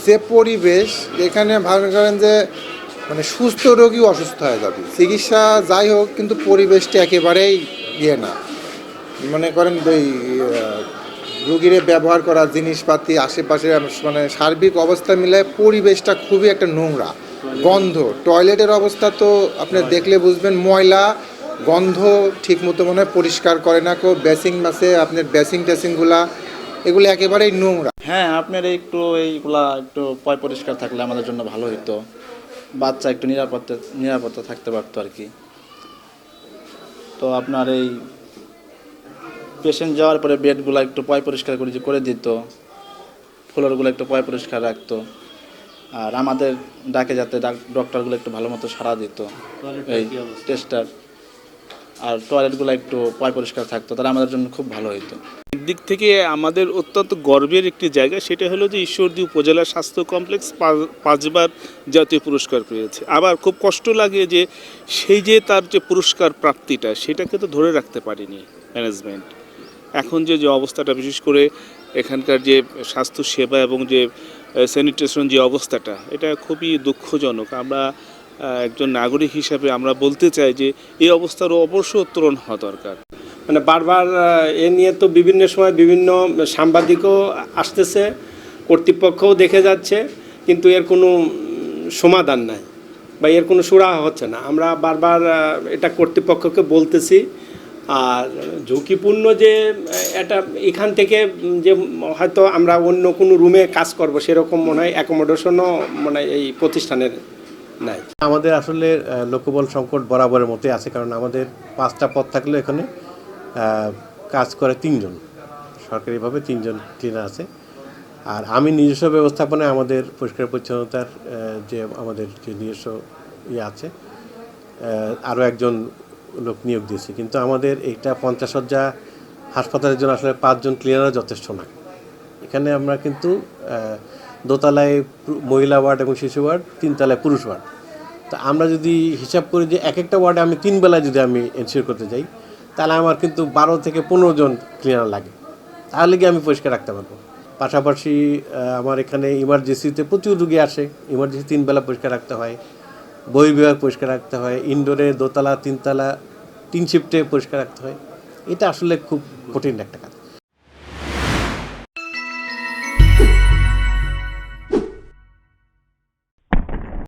যে পরিবেশ এখানে মনে করেন যে মানে সুস্থ রোগী অসুস্থ হয়ে যাবে, চিকিৎসা যাই হোক কিন্তু পরিবেশটা একেবারেই না। মনে করেন ওই রোগীরে ব্যবহার করা জিনিসপাতি আশেপাশে মানে সার্বিক অবস্থা মিলে পরিবেশটা খুবই একটা নোংরা গন্ধ। টয়লেটের অবস্থা তো আপনি দেখলে বুঝবেন, ময়লা গন্ধ, ঠিক মতো মনে হয় পরিষ্কার করে না কেউ। বেসিং আছে আপনার, বেসিং টেসিংগুলা এগুলো একেবারেই নোংরা। হ্যাঁ, আপনার একটু এইগুলা একটু পরিষ্কার থাকলে আমাদের জন্য ভালো হতো। বাচ্চা একটু নিরাপত্তা থাকতে পারতো আর কি। তো আপনার এই পেশেন্ট যাওয়ার পরে বেডগুলো একটু পরিষ্কার করে দিত, ফ্লোরগুলো একটু পরিষ্কার রাখতো, আর আমাদের ডাকে যাতে ডক্টরগুলো একটু ভালো মতো সাড়া দিত এই টেস্টার, আর টয়লেটগুলো একটু পরিষ্কার থাকতো, তাহলে আমাদের জন্য খুব ভালো হতো। একদিক থেকে আমাদের অত্যন্ত গর্বের একটি জায়গা, সেটা হলো যে ঈশ্বরদী উপজেলা স্বাস্থ্য কমপ্লেক্স 5বার জাতীয় পুরস্কার পেয়েছে। আবার খুব কষ্ট লাগে যে সেই যে তার যে পুরস্কার প্রাপ্তিটা সেটাকে তো ধরে রাখতে পারেনি ম্যানেজমেন্ট। এখন যে অবস্থাটা, বিশেষ করে এখানকার যে স্বাস্থ্য সেবা এবং যে স্যানিটেশন যে অবস্থাটা, এটা খুবই দুঃখজনক। আমরা একজন নাগরিক হিসাবে আমরা বলতে চাই যে এই অবস্থার অবশ্য উত্তরণ হওয়া দরকার। মানে বারবার এ নিয়ে তো বিভিন্ন সময় বিভিন্ন সাংবাদিকও আসতেছে, কর্তৃপক্ষও দেখে যাচ্ছে, কিন্তু এর কোনো সমাধান নাই বা এর কোনো সুরাহা হচ্ছে না। আমরা বারবার এটা কর্তৃপক্ষকে বলতেছি। আর ঝুঁকিপূর্ণ যে এটা এখান থেকে যে হয়তো আমরা অন্য কোনো রুমে কাজ করব সেরকম মনে হয় অ্যাকোমোডেশনও মানে এই প্রতিষ্ঠানের নাই। আমাদের আসলে লোকবল সংকট বরাবরের মতোই আছে, কারণ আমাদের 5টা পদ থাকলেও এখানে কাজ করে 3জন, সরকারিভাবে 3জন ক্লিনার আছে। আর আমি নিজস্ব ব্যবস্থাপনায় আমাদের পরিষ্কার পরিচ্ছন্নতার যে আমাদের যে নিজস্ব আছে, আরও একজন লোক নিয়োগ দিয়েছি। কিন্তু আমাদের এইটা 50 শয্যা হাসপাতালের জন্য আসলে 5জন ক্লিনার যথেষ্ট না। এখানে আমরা কিন্তু দোতলায় মহিলা ওয়ার্ড এবং শিশু ওয়ার্ড, 3 তলায় পুরুষ ওয়ার্ড। তো আমরা যদি হিসাব করি যে এক একটা ওয়ার্ডে আমি 3 বেলায় যদি আমি এনশিওর করতে যাই, তাহলে আমার কিন্তু 12 থেকে 15 জন ক্লিনার লাগে, তাহলে কি আমি পরিষ্কার রাখতে পারবো। পাশাপাশি আমার এখানে ইমার্জেন্সিতে প্রচুর রুগী আসে, ইমার্জেন্সি 3 বেলা পরিষ্কার রাখতে হয়, বহির্বিভাগ পরিষ্কার রাখতে হয়, ইনডোরে দোতলা 3 তলা 3 শিফটে পরিষ্কার রাখতে হয়। এটা আসলে খুব কঠিন একটা কাজ।